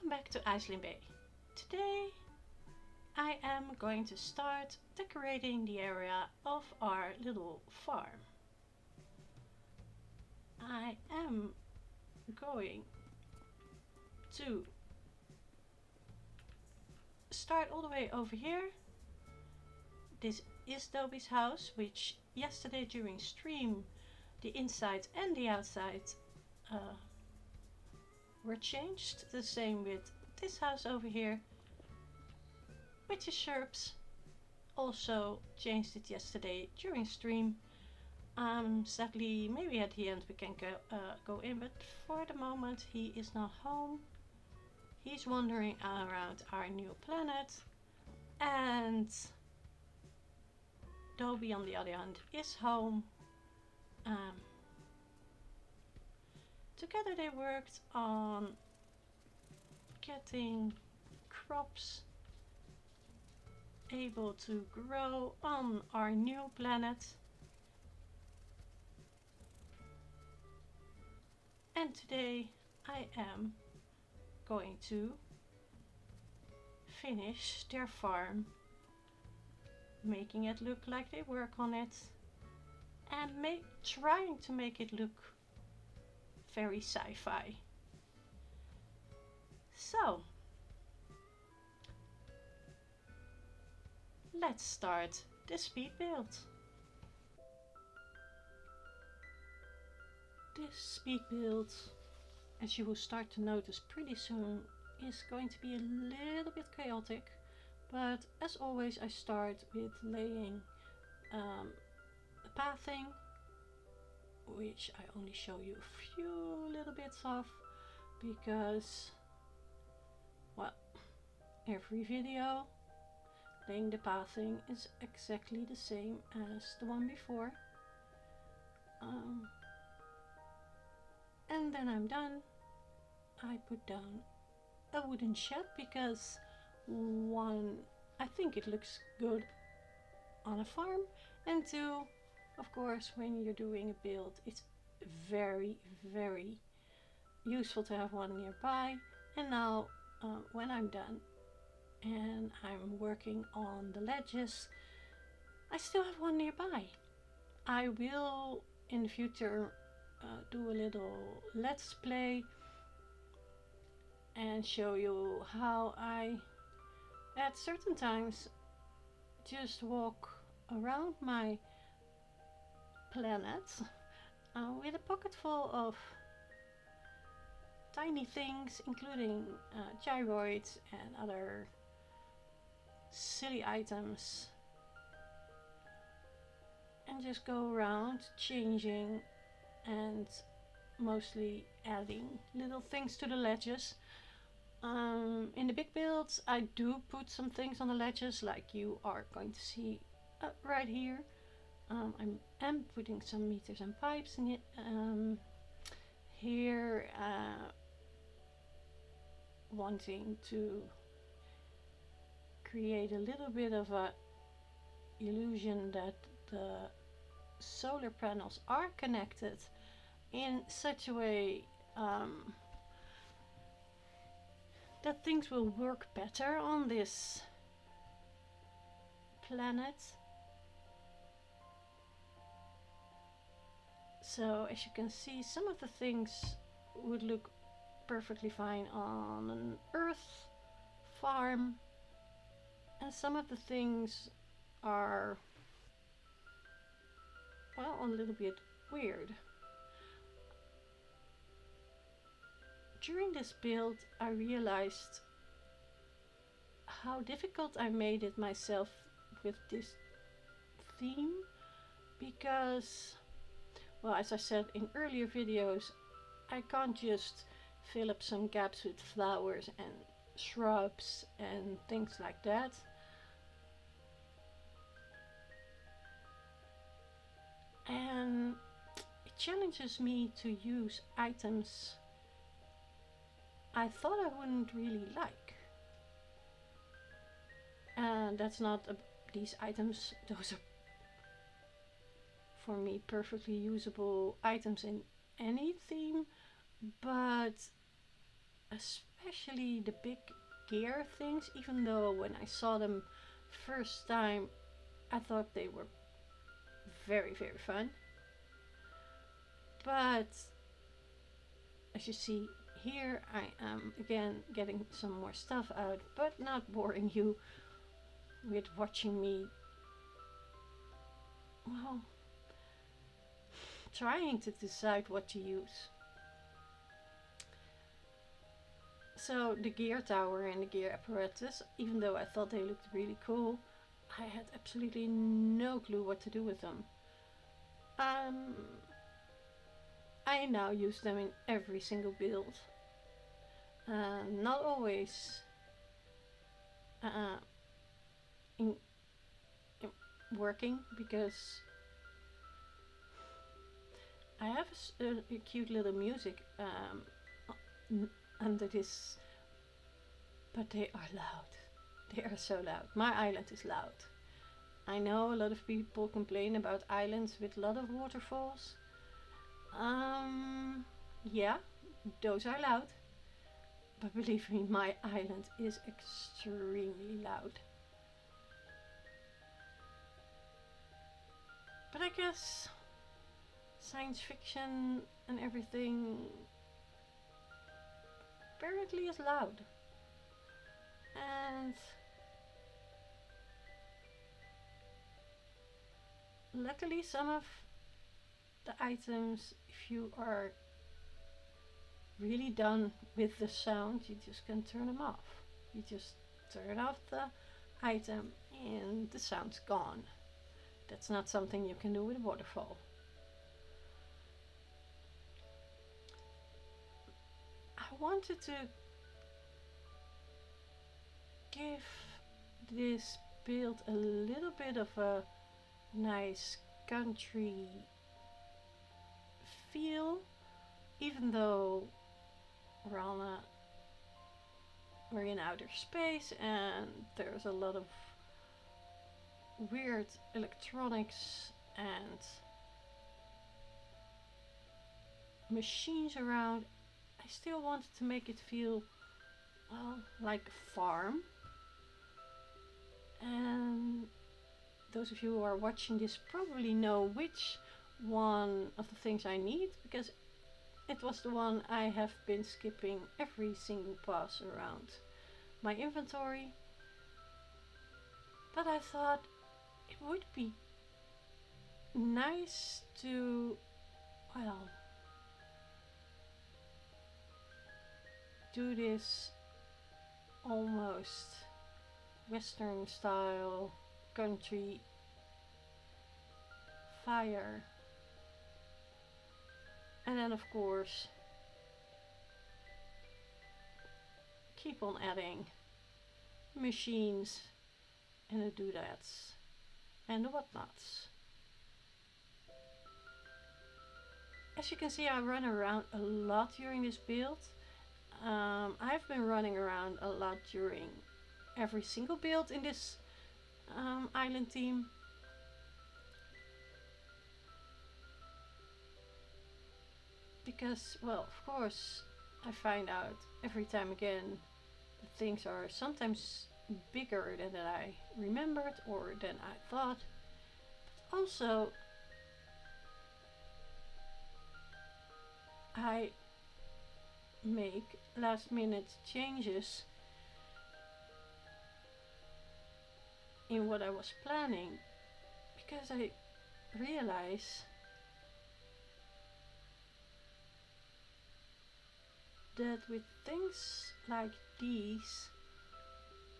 Welcome back to Eislyn Bay. Today I am going to start decorating the area of our little farm. I am going to start all the way over here. This is Dobie's house, which yesterday during stream the inside and the outside were changed. The same with this house over here, which is Sherb's. Also changed it yesterday during stream. Sadly, maybe at the end we can go in, but for the moment he is not home. He's wandering around our new planet, and Dobie on the other hand is home. Together they worked on getting crops able to grow on our new planet. And today I am going to finish their farm, making it look like they work on it, and trying to make it look very sci-fi. So let's start the speed build. This speed build, as you will start to notice pretty soon, is going to be a little bit chaotic, but as always I start with laying the pathing, which I only show you a few little bits of, because, well, every video laying the pathing is exactly the same as the one before. And then I'm done. I put down a wooden shed because one, I think it looks good on a farm, and two, of course, when you're doing a build, it's very useful to have one nearby. And now when I'm done and I'm working on the ledges, I still have one nearby. I will in the future do a little let's play and show you how I at certain times just walk around my planet with a pocket full of tiny things, including gyroids and other silly items, and just go around changing and mostly adding little things to the ledges. In the big builds I do put some things on the ledges, like you are going to see right here. I am putting some meters and pipes in it. Here wanting to create a little bit of a illusion that the solar panels are connected in such a way that things will work better on this planet. So as you can see, some of the things would look perfectly fine on an Earth farm, and some of the things are, well, a little bit weird. During this build I realized how difficult I made it myself with this theme, because, well, as I said in earlier videos, I can't just fill up some gaps with flowers and shrubs and things like that. And it challenges me to use items I thought I wouldn't really like. And that's not these items, those are for me perfectly usable items in any theme, but especially especially the big gear things, even though when I saw them first time I thought they were very fun. But as you see here, I am again getting some more stuff out, but not boring you with watching me, well, trying to decide what to use. So the gear tower and the gear apparatus, even though I thought they looked really cool, I had absolutely no clue what to do with them. I now use them in every single build. Not always in working, because I have a cute little music under this, but they are loud. They are so loud. My island is loud. I know a lot of people complain about islands with a lot of waterfalls. Yeah, those are loud. But believe me, my island is extremely loud. But I guess science fiction and everything apparently is loud. And luckily some of the items, if you are really done with the sound, you just can turn them off. You just turn off the item and the sound's gone. That's not something you can do with a waterfall. I wanted to give this build a little bit of a nice country feel, even though we're in outer space and there's a lot of weird electronics and machines around. I still wanted to make it feel, well, like a farm. And those of you who are watching this probably know which one of the things I need, because it was the one I have been skipping every single pass around my inventory. But I thought it would be nice to, well, do this almost Western style country fire. And then of course keep on adding machines and the doodads and the whatnots. As you can see, I run around a lot during this build. I've been running around a lot during every single build in this island team. Because, well, of course, I find out every time again that things are sometimes bigger than I remembered or than I thought. But also, I make last minute changes in what I was planning, because I realize that with things like these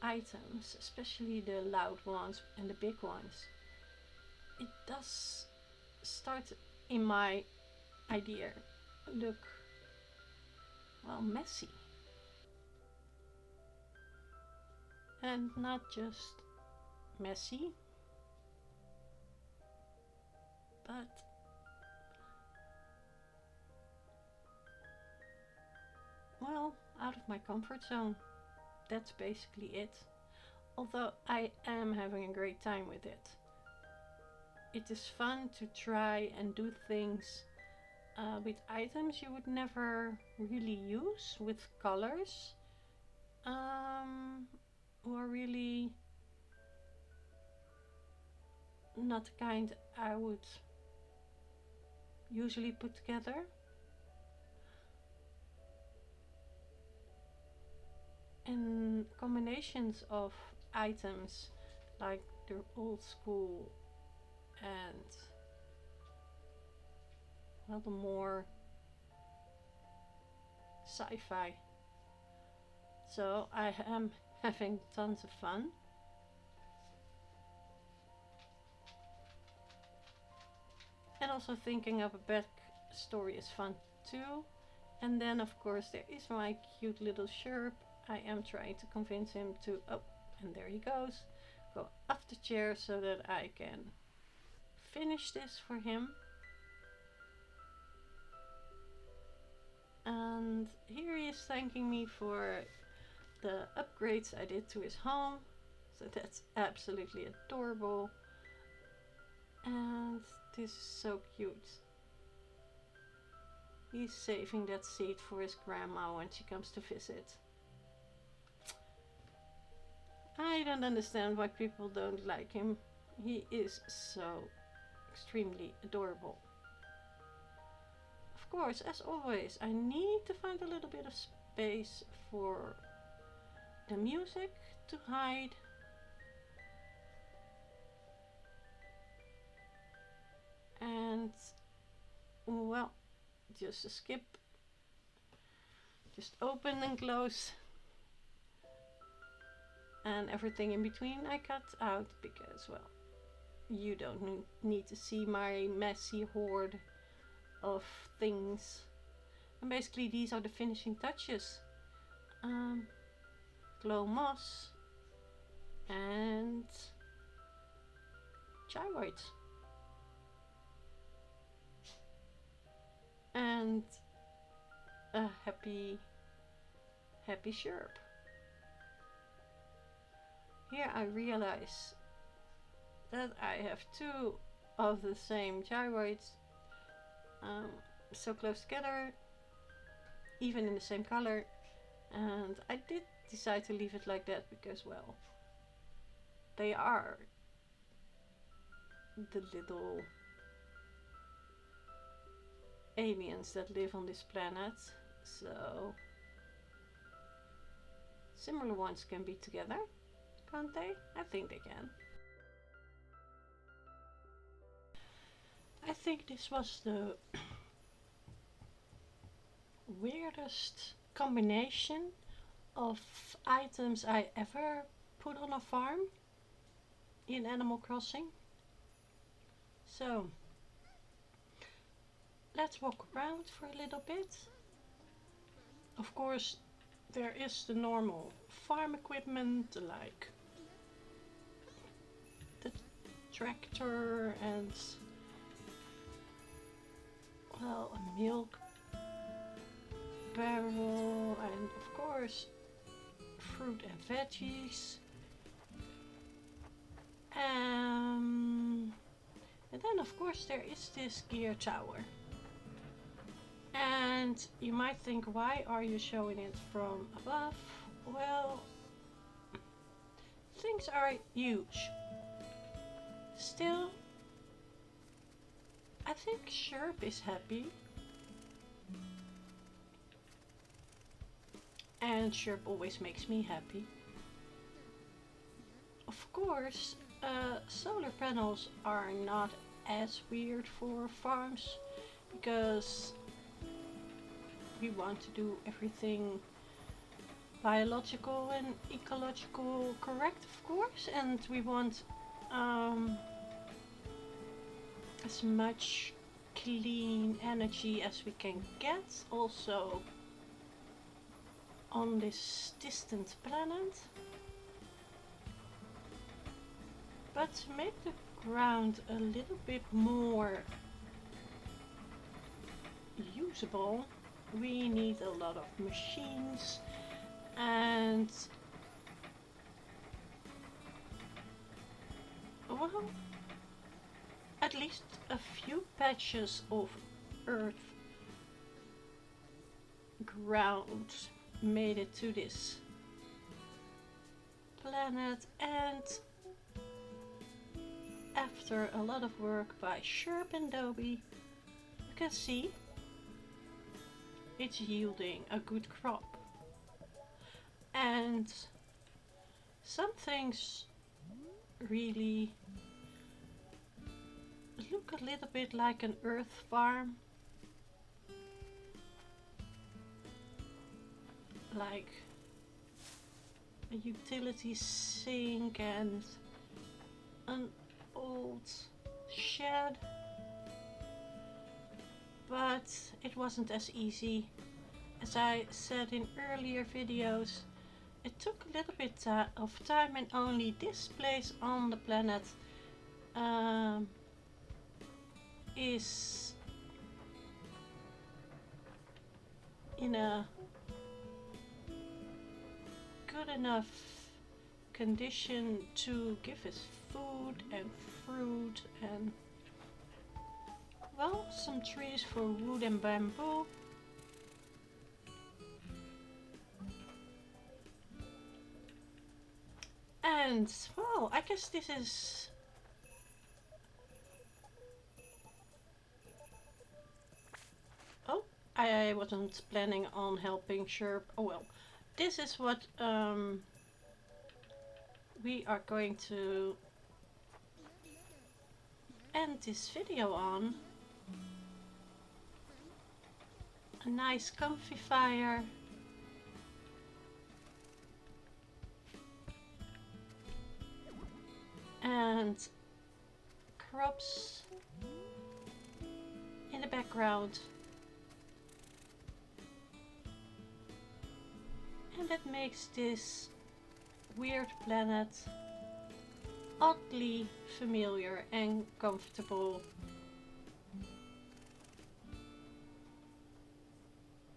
items, especially the loud ones and the big ones, it does start, in my idea, look, well, messy. And not just messy, but well, out of my comfort zone. That's basically it. Although I am having a great time with it. It is fun to try and do things with items you would never really use, with colors. who are really not the kind I would usually put together. And combinations of items like the old school and well, the more sci-fi. So I am having tons of fun. And also thinking of a backstory is fun too. And then of course there is my cute little Sherb. I am trying to convince him to, oh, and there he goes, go off the chair so that I can finish this for him. And here he is thanking me for the upgrades I did to his home. So that's absolutely adorable. And this is so cute. He's saving that seat for his grandma when she comes to visit. I don't understand why people don't like him. He is so extremely adorable. Of course, as always, I need to find a little bit of space for the music to hide. And well, just a skip, just open and close, and everything in between I cut out because, well, you don't need to see my messy hoard of things. And basically these are the finishing touches. Glow moss and Gyroid. And a happy Sherb. Here I realize that I have two of the same gyroids so close together, even in the same color, and I did decide to leave it like that because, well, they are the little aliens that live on this planet, so similar ones can be together, can't they? I think they can. I think this was the weirdest combination of items I ever put on a farm in Animal Crossing. So let's walk around for a little bit. Of course, there is the normal farm equipment like the tractor and, well, a milk barrel, and of course fruit and veggies. And then of course there is this gear tower. And you might think, why are you showing it from above? Well, things are huge. Still, I think Sherb is happy. And Sherb always makes me happy. Of course, solar panels are not as weird for farms because we want to do everything biological and ecological correct, of course, and we want as much clean energy as we can get also on this distant planet. But to make the ground a little bit more usable, we need a lot of machines and, well, at least a few patches of earth ground made it to this planet, and after a lot of work by Sherb and Dobie, you can see it's yielding a good crop. And some things really look a little bit like an earth farm, like a utility sink and an old shed, but it wasn't as easy. As I said in earlier videos, it took a little bit of time, and only this place on the planet is in a good enough condition to give us food and fruit and, well, some trees for wood and bamboo. And, well, I guess this is I wasn't planning on helping Sherb. Oh well. This is what we are going to end this video on. A nice comfy fire. And crops in the background. And that makes this weird planet oddly familiar and comfortable.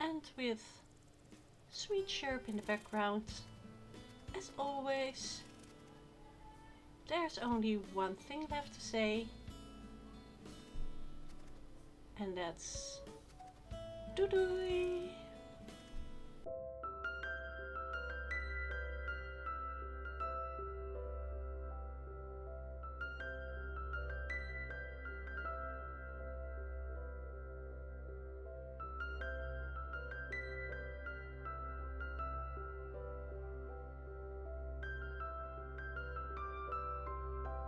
And with sweet Sherb in the background, as always, there's only one thing left to say, and that's doodoo.